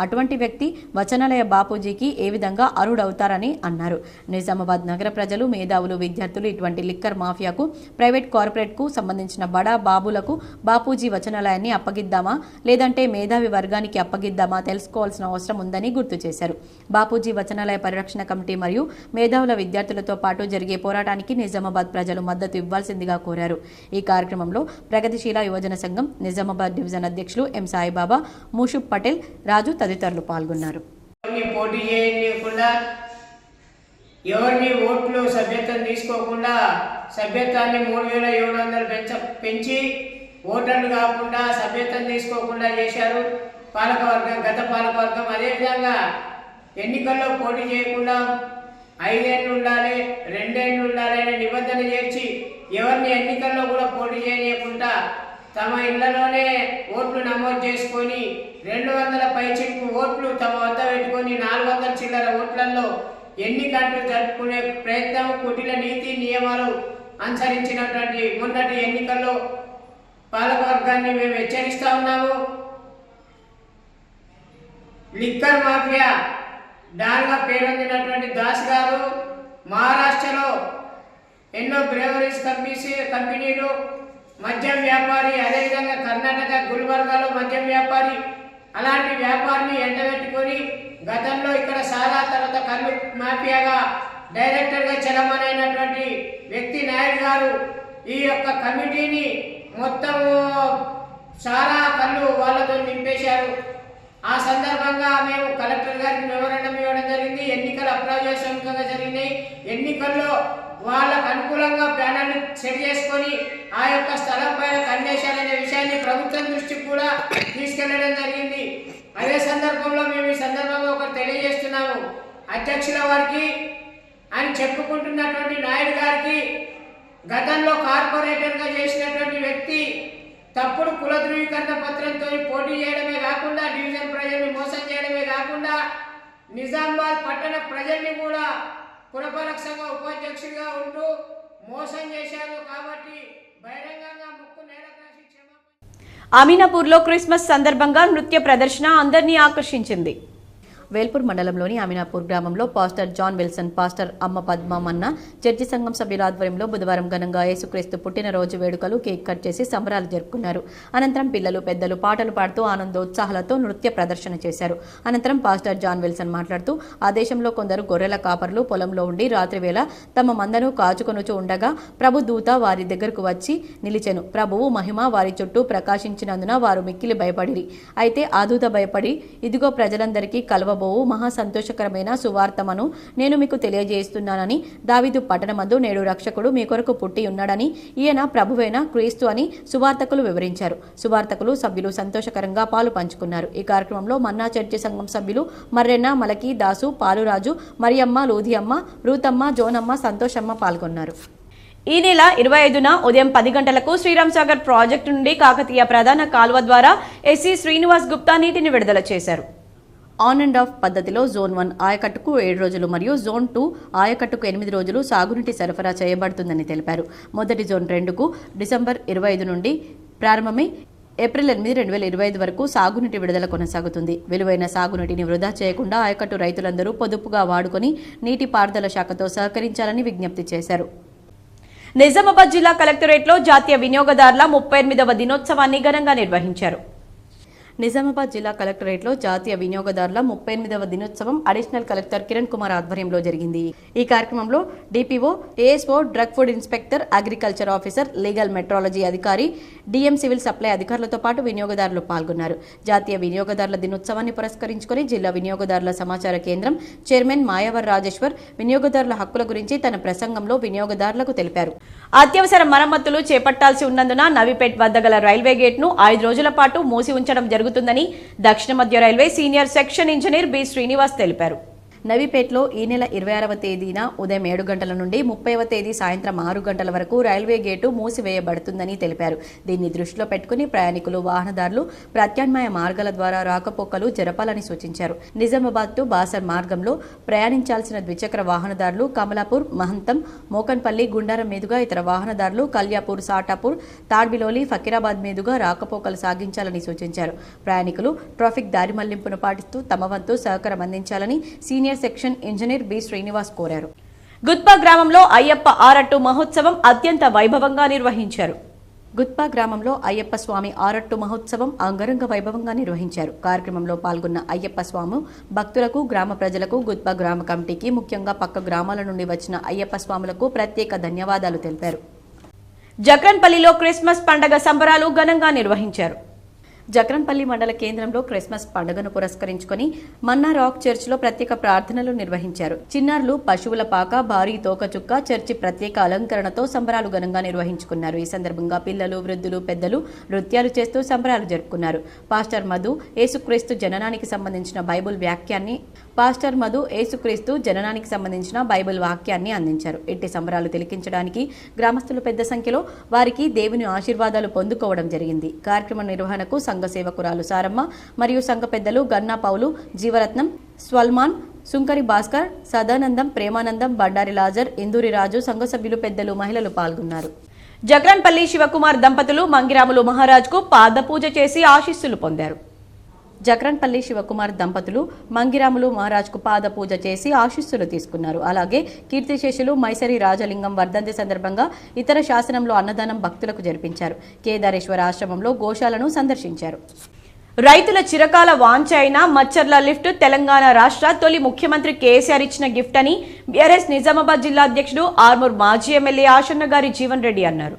అటువంటి వ్యక్తి వచనాలయ బాపూజీకి ఏ విధంగా అర్హుడవుతారని అన్నారు. నిజామాబాద్ నగర ప్రజలు, మేధావులు, విద్యార్థులు ఇటువంటి లిక్కర్ మాఫియాకు, ప్రైవేట్ కార్పొరేట్ కు సంబంధించిన బడా బాబులకు బాపూజీ వచనాలయాన్ని అప్పగిద్దామా లేదంటే మేధావి వర్గానికి అప్పగిద్దామా తెలుసుకోవాల్సిన అవసరం ఉందని గుర్తు చేశారు. బాపూజీ వచనాలయ పరిరక్షణ కమిటీ మరియు మేధావుల, విద్యార్థులతో పాటు జరిగే పోరాటానికి నిజామాబాద్ ప్రజలు మద్దతు ఇవ్వాల్సిందిగా కోరారు. ఈ కార్యక్రమంలో ప్రగతిశీల యువజన సంఘం నిజామాబాద్ డివిజన్ అధ్యక్షులు ఎం సాయిబాబా, మూషుబ్ పటేల్, రాజు తదితరులు పాల్గొన్నారు. పోటీ చేయకుండా, ఎవరిని ఓట్లు సభ్యత్వం తీసుకోకుండా సభ్యత్వాన్ని 3700 పెంచి ఓటర్లు కాకుండా సభ్యత్వం తీసుకోకుండా చేశారు పాలకవర్గం, గత పాలకవర్గం. అదేవిధంగా ఎన్నికల్లో పోటీ చేయకుండా 5 ఏళ్ళు ఉండాలి, 2 ఏళ్ళు ఉండాలి అనే నిబంధన చేర్చి ఎవరిని ఎన్నికల్లో కూడా పోటీ చేయకుండా తమ ఇళ్లలోనే ఓట్లు నమోదు చేసుకొని 200 పైచిలకు ఓట్లు తమ వద్ద పెట్టుకొని 400 చిల్లర ఓట్లలో ఎన్నికలు జరుపుకునే ప్రయత్నం, కుటిల నీతి నియమాలు అనుసరించినటువంటి మొన్నటి ఎన్నికల్లో పాలకవర్గాన్ని మేము హెచ్చరిస్తా ఉన్నాము. లిక్కర్ మాఫియా డాన్గా పేరొందినటువంటి దాస్ గారు మహారాష్ట్రలో ఎన్నో బ్రేవరీస్ కంపెనీలు, మద్యం వ్యాపారి, అదేవిధంగా కర్ణాటక గుల్బర్గాలో మద్యం వ్యాపారి, అలాంటి వ్యాపారిని ఎండబెట్టుకొని గతంలో ఇక్కడ సాదా తర్వాత కళ్ళు మాఫియాగా డైరెక్టర్గా చలమనైనటువంటి వ్యక్తి నాయుడు గారు ఈ యొక్క కమిటీని మొత్తము సారా కళ్ళు వాళ్ళతో నింపేశారు. ఆ సందర్భంగా మేము కలెక్టర్ గారికి మెమోరాండం ఇవ్వడం జరిగింది. ఎన్నికలు అప్రజాస్వామికంగా జరిగినాయి. ఎన్నికల్లో వాళ్ళకు అనుకూలంగా ప్యానల్ సెట్ చేసుకొని ఆ యొక్క స్థలం పైన కన్నేశాలనే విషయాన్ని ప్రభుత్వం దృష్టికి కూడా తీసుకెళ్లడం జరిగింది. అదే సందర్భంలో మేము ఈ సందర్భంగా ఒకటి తెలియజేస్తున్నాము. అధ్యక్షుల వారికి అని చెప్పుకుంటున్నటువంటి నాయుడు గారికి గతంలో కార్పొరేటర్గా చేసినటువంటి వ్యక్తి తప్పుడు కుల ధృవీకరణ పత్రంతో పోటీ చేయడమే కాకుండా డివిజన్ ప్రజల్ని మోసం చేయడమే కాకుండా నిజామాబాద్ పట్టణ ప్రజల్ని కూడా పురపాలక సంఘ ఉపాధ్యక్షుడిగా ఉంటూ మోసం చేశారు. కాబట్టి బహిరంగంగా ముక్కు నేలకు రాసి క్షమాపణ. అమీనాపూర్లో క్రిస్మస్ సందర్భంగా నృత్య ప్రదర్శన అందరినీ ఆకర్షించింది. వేల్పూర్ మండలంలోని అమీనాపూర్ గ్రామంలో పాస్టర్ జాన్ విల్సన్, పాస్టర్ అమ్మ పద్మమన్న చర్చి సంఘం సభ్యుల ఆధ్వర్యంలో బుధవారం ఘనంగా యేసుక్రీస్తు పుట్టినరోజు వేడుకలు కేక్ కట్ చేసి సంబరాలు జరుపుకున్నారు. అనంతరం పిల్లలు పెద్దలు పాటలు పాడుతూ ఆనందోత్సాహాలతో నృత్య ప్రదర్శన చేశారు. అనంతరం పాస్టర్ జాన్ విల్సన్ మాట్లాడుతూ ఆ దేశంలో కొందరు గొర్రెల కాపర్లు పొలంలో ఉండి రాత్రివేళ తమ మందను కాచుకొనుచూ ఉండగా ప్రభు దూత వారి దగ్గరకు వచ్చి నిలిచెను. ప్రభువు మహిమ వారి చుట్టూ ప్రకాశించినందున వారు మిక్కిలి భయపడిరి. అయితే ఆ దూత భయపడి, ఇదిగో ప్రజలందరికీ కలవబోవు మహా సంతోషకరమైన సువార్తమను నేను మీకు తెలియజేస్తున్నానని, దావీదు పట్టణమందు నేడు రక్షకుడు మీ కొరకు పుట్టి ఉన్నాడని, ఈయన ప్రభువైన క్రీస్తు అని సువార్తకులు వివరించారు. సువార్తకులు సభ్యులు సంతోషకరంగా పాలు పంచుకున్నారు. ఈ కార్యక్రమంలో మన్నా చర్చి సంఘం సభ్యులు మర్రెన్న, మలకి, దాసు, పాలురాజు, మరియమ్మ, లూధియమ్మ, రూతమ్మ, జోనమ్మ, సంతోషమ్మ పాల్గొన్నారు. ఈ నెల 25న ఉదయం 10 గంటలకు శ్రీరామ్ సాగర్ ప్రాజెక్టు నుండి కాకతీయ ప్రధాన కాలువ ద్వారా ఎస్సీ శ్రీనివాస్ గుప్తా నీటిని విడుదల చేశారు. ఆన్ అండ్ ఆఫ్ పద్ధతిలో జోన్ 1 ఆయకట్టుకు 7 రోజులు మరియు జోన్ 2 ఆయకట్టుకు 8 రోజులు సాగునీటి సరఫరా చేయబడుతుందని తెలిపారు. మొదటి జోన్ 2కు డిసెంబర్ 25 నుండి ప్రారంభమై ఏప్రిల్ 8, 2025 వరకు సాగునీటి విడుదల కొనసాగుతుంది. విలువైన సాగునీటిని వృధా చేయకుండా ఆయకట్టు రైతులందరూ పొదుపుగా వాడుకొని నీటిపారుదల శాఖతో సహకరించాలని విజ్ఞప్తి చేశారు. నిజామాబాద్ జిల్లా కలెక్టరేట్లో జాతీయ వినియోగదారుల 38వ దినోత్సవాన్ని ఘనంగా నిర్వహించారు. నిజామాబాద్ జిల్లా కలెక్టరేట్లో జాతీయ వినియోగదారుల 38వ దినోత్సవం అడిషనల్ కలెక్టర్ కిరణ్ కుమార్ ఆధ్వర్యంలో జరిగింది. ఈ కార్యక్రమంలో DPO, ASO, drug food inspector, agriculture officer, legal metrology అధికారి, డిఎం సివిల్ సప్లై అధికారులతో పాటు వినియోగదారులు పాల్గొన్నారు. జాతీయ వినియోగదారుల దినోత్సవాన్ని పురస్కరించుకుని జిల్లా వినియోగదారుల సమాచార కేంద్రం చైర్మన్ మాయావర్ రాజేశ్వర్ వినియోగదారుల హక్కుల గురించి తన ప్రసంగంలో వినియోగదారులకు తెలిపారు. అత్యవసర మరమ్మతులు చేపట్టాల్సి ఉన్నందున నవీపేట్ వద్ద గల రైల్వే గేట్ను 5 రోజుల పాటు మూసి ఉంచడం జరుగుతుందని దక్షిణ మధ్య railway senior section engineer B Srinivas తెలిపారు. నవీపేట్లో ఈ నెల 26వ తేదీన ఉదయం 7 గంటల నుండి 30వ తేదీ సాయంత్రం 6 గంటల వరకు రైల్వే గేటు మూసివేయబడుతుందని తెలిపారు. దీన్ని దృష్టిలో పెట్టుకుని ప్రయాణికులు, వాహనదారులు ప్రత్యామ్నాయ మార్గాల ద్వారా రాకపోకలు జరపాలని సూచించారు. నిజామాబాద్ టు బాసర్ మార్గంలో ప్రయాణించాల్సిన ద్విచక్ర వాహనదారులు కమలాపూర్, మహంతం, మోకన్పల్లి, గుండారం మీదుగా, ఇతర వాహనదారులు కల్యాపూర్, సాటాపూర్, తాడ్బిలోలి, ఫకీరాబాద్ మీదుగా రాకపోకలు సాగించాలని సూచించారు. ప్రయాణికులు ట్రాఫిక్ దారి మళ్లింపును పాటిస్తూ తమ వంతు సహకారం అందించాలని senior section engineer B Srinivas కోరారు. గుత్పా గ్రామంలో అయ్యప్ప ఆరట్టు మహోత్సవం అత్యంత వైభవంగా నిర్వహించారు. గుత్పా గ్రామంలో అయ్యప్ప స్వామి ఆరట్టు మహోత్సవం అంగరంగ వైభవంగా నిర్వహించారు. కార్యక్రమంలో పాల్గొన్న అయ్యప్ప స్వామి భక్తులకు, గ్రామ ప్రజలకు, గుత్పా గ్రామ కమిటీకి, ముఖ్యంగా పక్క గ్రామాల నుండి వచ్చిన అయ్యప్ప స్వాములకు ప్రత్యేక ధన్యవాదాలు తెలిపారు. జక్రన్పల్లిలో క్రిస్మస్ పండగ సంబరాలు ఘనంగా నిర్వహించారు. జక్రన్పల్లి మండల కేంద్రంలో క్రిస్మస్ పండుగను పురస్కరించుకుని మన్నా రాక్ చర్చిలో ప్రత్యేక ప్రార్థనలు నిర్వహించారు. చిన్నారులు పశువుల పాక, భారీ తోకచుక్క, చర్చి ప్రత్యేక అలంకరణతో సంబరాలు ఘనంగా నిర్వహించుకున్నారు. ఈ సందర్భంగా పిల్లలు, వృద్ధులు, పెద్దలు నృత్యాలు చేస్తూ సంబరాలు జరుపుకున్నారు. పాస్టర్ మధు యేసుక్రీస్తు జననానికి సంబంధించిన బైబిల్ వాక్యాన్ని అందించారు. ఇట్టి సంబరాలు తిలకించడానికి గ్రామస్తులు పెద్ద సంఖ్యలో వారికి దేవుని ఆశీర్వాదాలు పొందుకోవడం జరిగింది. కార్యక్రమ నిర్వహణకు సంఘ సేవకురాలు సారమ్మ మరియు సంఘ పెద్దలు గన్నా పౌలు, జీవరత్నం, స్వల్మాన్, సుంకరి భాస్కర్, సదానందం, ప్రేమానందం, బండారి లాజర్, ఇందూరి రాజు, సంఘ సభ్యులు, పెద్దలు, మహిళలు పాల్గొన్నారు. జక్రన్పల్లి శివకుమార్ దంపతులు మంగిరాములు మహారాజ్కు పాదపూజ చేసి ఆశీస్సులు పొందారు. జక్రన్పల్లి శివకుమార్ దంపతులు మంగిరాములు మహారాజ్కు పాద పూజ చేసి ఆశీస్సులు తీసుకున్నారు. అలాగే కీర్తిశేషులు మైసరి రాజలింగం వర్ధంతి సందర్భంగా ఇతర శాసనంలో అన్నదానం భక్తులకు జరిపించారు. కేదారేశ్వర ఆశ్రమంలో గోశాలను సందర్శించారు. రైతుల చిరకాల వాంఛ అయిన మచ్చర్ల లిఫ్ట్ తెలంగాణ రాష్ట్ర తొలి ముఖ్యమంత్రి కేసీఆర్ ఇచ్చిన గిఫ్ట్ అని బీఆర్ఎస్ నిజామాబాద్ జిల్లా అధ్యక్షుడు ఆర్మూర్ మాజీ ఎమ్మెల్యే ఆశన్న గారి జీవన్ రెడ్డి అన్నారు.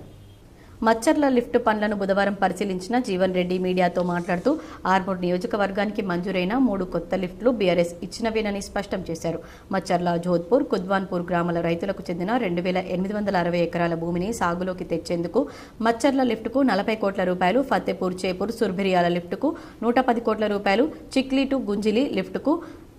మచ్చర్ల లిఫ్ట్ పనులను బుధవారం పరిశీలించిన జీవన్ రెడ్డి మీడియాతో మాట్లాడుతూ ఆర్మూర్ నియోజకవర్గానికి మంజూరైన 3 కొత్త లిఫ్టులు బీఆర్ఎస్ ఇచ్చినవేనని స్పష్టం చేశారు. మచ్చర్ల, జోధ్పూర్, కుద్వాన్పూర్ గ్రామాల రైతులకు చెందిన 2860 ఎకరాల భూమిని సాగులోకి తెచ్చేందుకు మచ్చర్ల లిఫ్టుకు 40 కోట్ల రూపాయలు, ఫతేపూర్, చేపూర్, సుర్బిరియాల లిఫ్టుకు 110 కోట్ల రూపాయలు, చిక్లీ టు గుంజిలి లిఫ్టుకు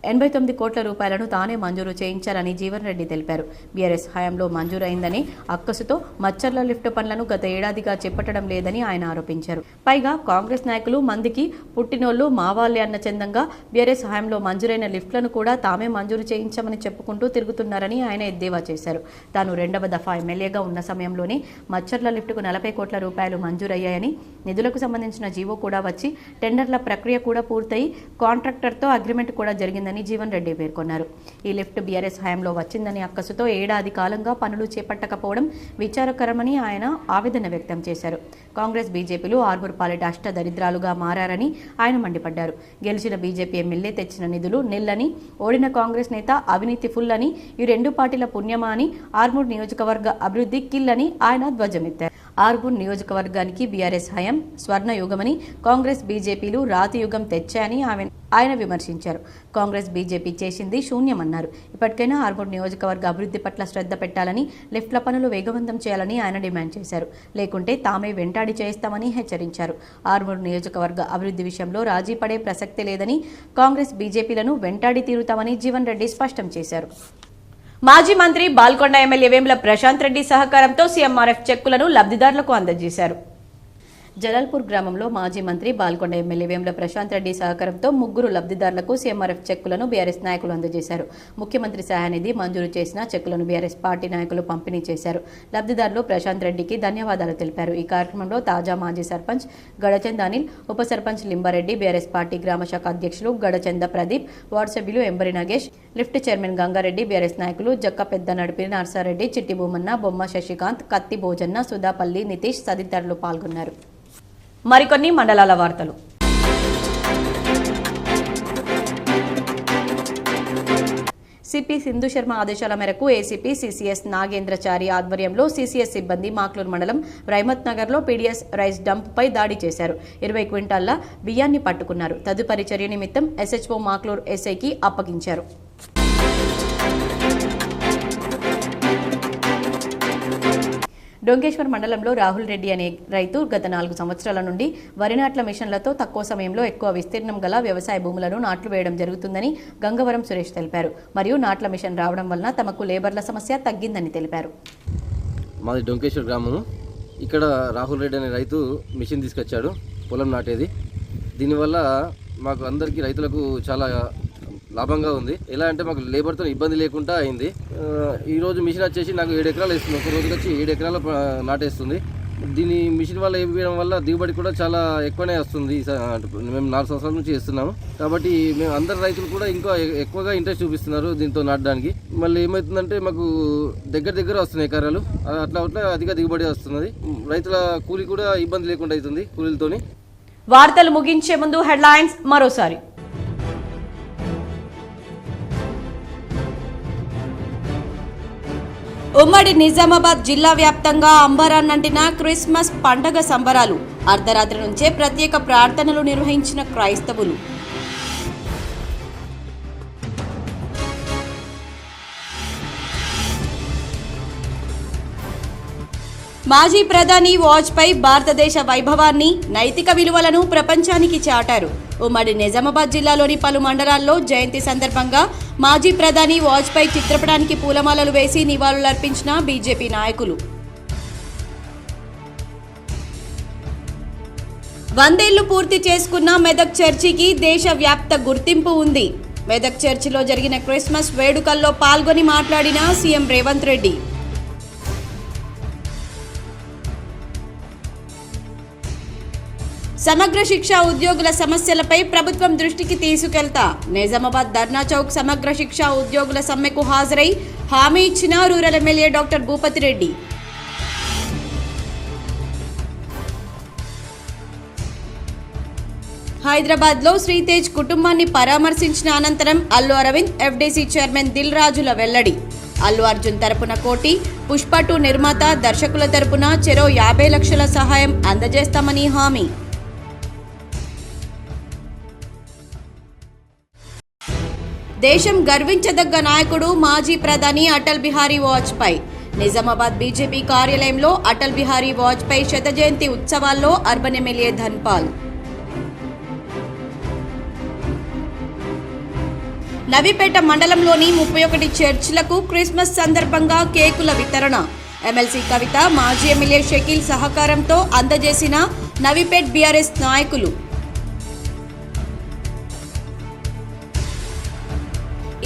89 కోట్ల రూపాయలను తానే మంజూరు చేయించాలని జీవన్ రెడ్డి తెలిపారు. బీఆర్ఎస్ హయాంలో మంజూరైందని, అక్కసుతో మచ్చర్ల లిఫ్ట్ పనులను గత ఏడాదిగా చేపట్టడం లేదని ఆయన ఆరోపించారు. పైగా కాంగ్రెస్ నాయకులు మందికి పుట్టినోళ్లు మావాళ్లే అన్న చందంగా బీఆర్ఎస్ హయాంలో మంజూరైన లిఫ్ట్లను కూడా తామే మంజూరు చేయించామని చెప్పుకుంటూ తిరుగుతున్నారని ఆయన ఎద్దేవా చేశారు. తాను 2వ దఫా ఎమ్మెల్యేగా ఉన్న సమయంలోనే మచ్చర్ల లిఫ్టుకు 40 కోట్ల రూపాయలు మంజూరయ్యాయని, నిధులకు సంబంధించిన జీవో కూడా వచ్చి టెండర్ల ప్రక్రియ కూడా పూర్తయి కాంట్రాక్టర్తో అగ్రిమెంట్ కూడా జరిగిందని జీవన్ రెడ్డి పేర్కొన్నారు. ఈ లిఫ్ట్ బీఆర్ఎస్ హయాంలో వచ్చిందని, అక్కసుతో ఏడాది కాలంగా పనులు చేపట్టకపోవడం విచారకరమని ఆయన ఆవేదన వ్యక్తం చేశారు. కాంగ్రెస్, బీజేపీలు ఆర్మూర్ పాలిట అష్టదరిద్రాలుగా మారారని ఆయన మండిపడ్డారు. గెలిచిన బీజేపీ ఎమ్మెల్యే తెచ్చిన నిధులు నిల్లని, ఓడిన కాంగ్రెస్ నేత అవినీతి ఫుల్ అని, ఈ 2 పార్టీల పుణ్యమా అని, ఆర్మూర్ నియోజకవర్గ అభివృద్ధి కిల్ అని ఆయన ధ్వజమెత్తారు. ఆర్మూర్ నియోజకవర్గానికి బీఆర్ఎస్ హయాం స్వర్ణయుగమని, కాంగ్రెస్, బీజేపీలు రాతియుగం తెచ్చాయని ఆయన విమర్శించారు. కాంగ్రెస్, బీజేపీ చేసింది శూన్యమన్నారు. ఇప్పటికైనా ఆర్మూర్ నియోజకవర్గ అభివృద్ధి పట్ల శ్రద్ధ పెట్టాలని, లిఫ్ట్ల పనులు వేగవంతం చేయాలని ఆయన డిమాండ్ చేశారు. లేకుంటే తామే వెంటాడి చేస్తామని హెచ్చరించారు. ఆర్మూర్ నియోజకవర్గ అభివృద్ధి విషయంలో రాజీ పడే ప్రసక్తే లేదని, కాంగ్రెస్, బీజేపీలను వెంటాడి తీరుతామని జీవన్ రెడ్డి స్పష్టం చేశారు. మాజీ మంత్రి బాల్కొండ ఎమ్మెల్యే వేముల ప్రశాంత్ రెడ్డి సహకారంతో సీఎంఆర్ఎఫ్ చెక్కులను లబ్ధిదారులకు అందజేశారు. జలాల్పూర్ గ్రామంలో మాజీ మంత్రి బాల్కొండ ఎమ్మెల్యే వేముల ప్రశాంత్ రెడ్డి సహకారంతో 3 లబ్ధిదారులకు సీఎంఆర్ఎఫ్ చెక్కులను బీఆర్ఎస్ నాయకులు అందజేశారు. ముఖ్యమంత్రి సహాయనిధి మంజూరు చేసిన చెక్కులను బీఆర్ఎస్ పార్టీ నాయకులు పంపిణీ చేశారు. లబ్ధిదారులు ప్రశాంత్ రెడ్డికి ధన్యవాదాలు తెలిపారు. ఈ కార్యక్రమంలో తాజా మాజీ సర్పంచ్ గడచంద అనిల్, ఉప సర్పంచ్ లింబారెడ్డి, బీఆర్ఎస్ పార్టీ గ్రామ శాఖ అధ్యక్షులు గడచంద ప్రదీప్, వార్డు సభ్యులు Embari Nagesh, lift chairman Gangareddy, BRS నాయకులు జక్క పెద్ద నడిపి నర్సారెడ్డి, చిట్టి భూమన్న, బొమ్మ శశికాంత్, కత్తి భోజన్న, సుధాపల్లి, నితీష్ తదితరులు పాల్గొన్నారు. మరికొన్ని మండలాల వార్తలు. సిపి సింధు శర్మ ఆదేశాల మేరకు ఏసీపీ సిసిఎస్ నాగేంద్రచారి ఆధ్వర్యంలో సిసిఎస్ సిబ్బంది మాక్లూర్ మండలం రైమత్ నగర్లో పీడీఎస్ రైస్ డంప్ పై దాడి చేశారు. 20 క్వింటాళ్ల బియ్యాన్ని పట్టుకున్నారు. తదుపరి చర్య నిమిత్తం ఎస్హెచ్ఓ మాక్లూర్ ఎస్ఐకి అప్పగించారు. డొంకేశ్వర్ మండలంలో రాహుల్ రెడ్డి అనే రైతు గత 4 సంవత్సరాల నుండి వరి నాట్ల మిషన్లతో తక్కువ సమయంలో ఎక్కువ విస్తీర్ణం గల వ్యవసాయ భూములను నాట్లు వేయడం జరుగుతుందని గంగవరం సురేష్ తెలిపారు. మరియు నాట్ల మిషన్ రావడం వలన తమకు లేబర్ల సమస్య తగ్గిందని తెలిపారు. మాది డొంకేశ్వర్ గ్రామము. ఇక్కడ రాహుల్ రెడ్డి అనే రైతు మిషన్ తీసుకొచ్చాడు పొలం నాటేది. దీనివల్ల మాకు అందరికీ రైతులకు చాలా లాభంగా ఉంది. ఎలా అంటే మాకు లేబర్తో ఇబ్బంది లేకుండా అయింది. ఈరోజు మిషన్ వచ్చేసి నాకు 7 ఎకరాలు వేస్తుంది. ఒక రోజుకి వచ్చి 7 ఎకరాలు నాటేస్తుంది. దీని మిషన్ వల్ల వేయడం వల్ల దిగుబడి కూడా చాలా ఎక్కువనే వస్తుంది. మేము 4 సంవత్సరాల నుంచి చేస్తున్నాము కాబట్టి మేము అందరు రైతులు కూడా ఇంకా ఎక్కువగా ఇంట్రెస్ట్ చూపిస్తున్నారు దీంతో నాటడానికి. మళ్ళీ ఏమవుతుందంటే మాకు దగ్గర వస్తున్నాయి ఎకరాలు, అట్లా అధిక దిగుబడి వస్తున్నది. రైతుల కూలి కూడా ఇబ్బంది లేకుండా అవుతుంది కూలీలతోని. వార్తలు ముగించే ముందు హెడ్లైన్స్ మరోసారి. ఉమ్మడి నిజామాబాద్ జిల్లా వ్యాప్తంగా అంబరాన్నంటిన క్రిస్మస్ పండగ సంబరాలు. అర్ధరాత్రి నుంచే ప్రత్యేక ప్రార్థనలు నిర్వహించిన క్రైస్తవులు. మాజీ ప్రధాని వాజ్పేయి భారతదేశ వైభవాన్ని, నైతిక విలువలను ప్రపంచానికి చాటారు. ఉమ్మడి నిజామాబాద్ జిల్లాలోని పలు మండలాల్లో జయంతి సందర్భంగా మాజీ ప్రధాని వాజ్పేయి చిత్రపటానికి పూలమాలలు వేసి నివాళులర్పించిన బీజేపీ నాయకులు. 100 ఏళ్లు పూర్తి చేసుకున్న మెదక్ చర్చికి దేశవ్యాప్త గుర్తింపు ఉంది. మెదక్ చర్చిలో జరిగిన క్రిస్మస్ వేడుకల్లో పాల్గొని మాట్లాడిన సీఎం రేవంత్ రెడ్డి. సమగ్ర శిక్ష ఉద్యోగుల సమస్యలపై ప్రభుత్వం దృష్టికి తీసుకెళ్తా. నిజామాబాద్ ధర్నా చౌక్ సమగ్ర శిక్ష ఉద్యోగుల సమ్మెకు హాజరై హామీ ఇచ్చిన rural MLA doctor Bhupathi Reddy. హైదరాబాద్లో శ్రీతేజ్ కుటుంబాన్ని పరామర్శించిన అనంతరం అల్లు అరవింద్, ఎఫ్డీసీ చైర్మన్ దిల్ రాజుల వెల్లడి. అల్లు అర్జున్ తరపున కోటి, పుష్ప 2 నిర్మాత, దర్శకుల తరపున చెరో 50 లక్షల సహాయం అందజేస్తామని హామీ. దేశం గర్వించదగ్గ నాయకుడు మాజీ ప్రధాని అటల్ బిహారీ వాజ్పేయి. నిజామాబాద్ బీజేపీ కార్యాలయంలో అటల్ బిహారీ వాజ్పేయి శత జయంతి ఉత్సవాల్లో అర్బన్ ఎమ్మెల్యే ధన్పాల్. నవీపేట మండలంలోని 31 చర్చిలకు క్రిస్మస్ సందర్భంగా కేకుల వితరణ. ఎమ్మెల్సీ కవిత, మాజీ ఎమ్మెల్యే షకీల్ సహకారంతో అందజేసిన నవీపేట్ బీఆర్ఎస్ నాయకులు.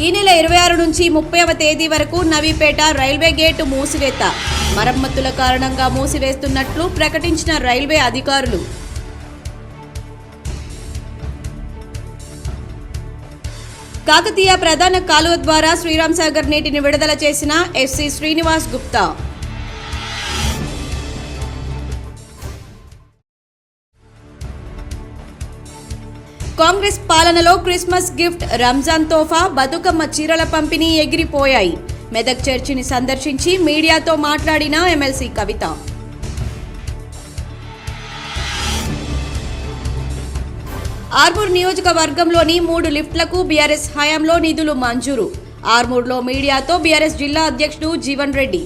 ఈ నెల 26 నుంచి 30వ తేదీ వరకు నవీపేట రైల్వే గేటు మూసివేత. మరమ్మతుల కారణంగా మూసివేస్తున్నట్లు ప్రకటించిన రైల్వే అధికారులు. కాకతీయ ప్రధాన కాలువ ద్వారా శ్రీరామ్ సాగర్ నీటిని విడుదల చేసిన ఎస్సీ శ్రీనివాస్ గుప్తా. కాంగ్రెస్ పాలనలో క్రిస్మస్ గిఫ్ట్, రంజాన్ తోఫా, బతుకమ్మ చీరల పంపిణీ ఎగిరిపోయాయి. మెదక్ చర్చిని సందర్శించి మీడియాతో మాట్లాడిన ఎమ్మెల్సీ కవిత. ఆర్మూర్ నియోజకవర్గంలోని 3 లిఫ్ట్లకు బీఆర్ఎస్ హయాంలో నిధులు మంజూరు. ఆర్మూర్లో మీడియాతో బీఆర్ఎస్ జిల్లా అధ్యక్షుడు జీవన్ రెడ్డి.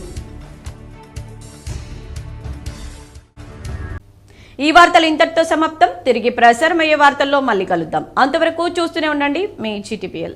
ఈ వార్తలు ఇంతటితో సమాప్తం. తిరిగి ప్రసారమయ్యే వార్తల్లో మళ్ళీ కలుద్దాం. అంతవరకు చూస్తూనే ఉండండి మీ GTPL.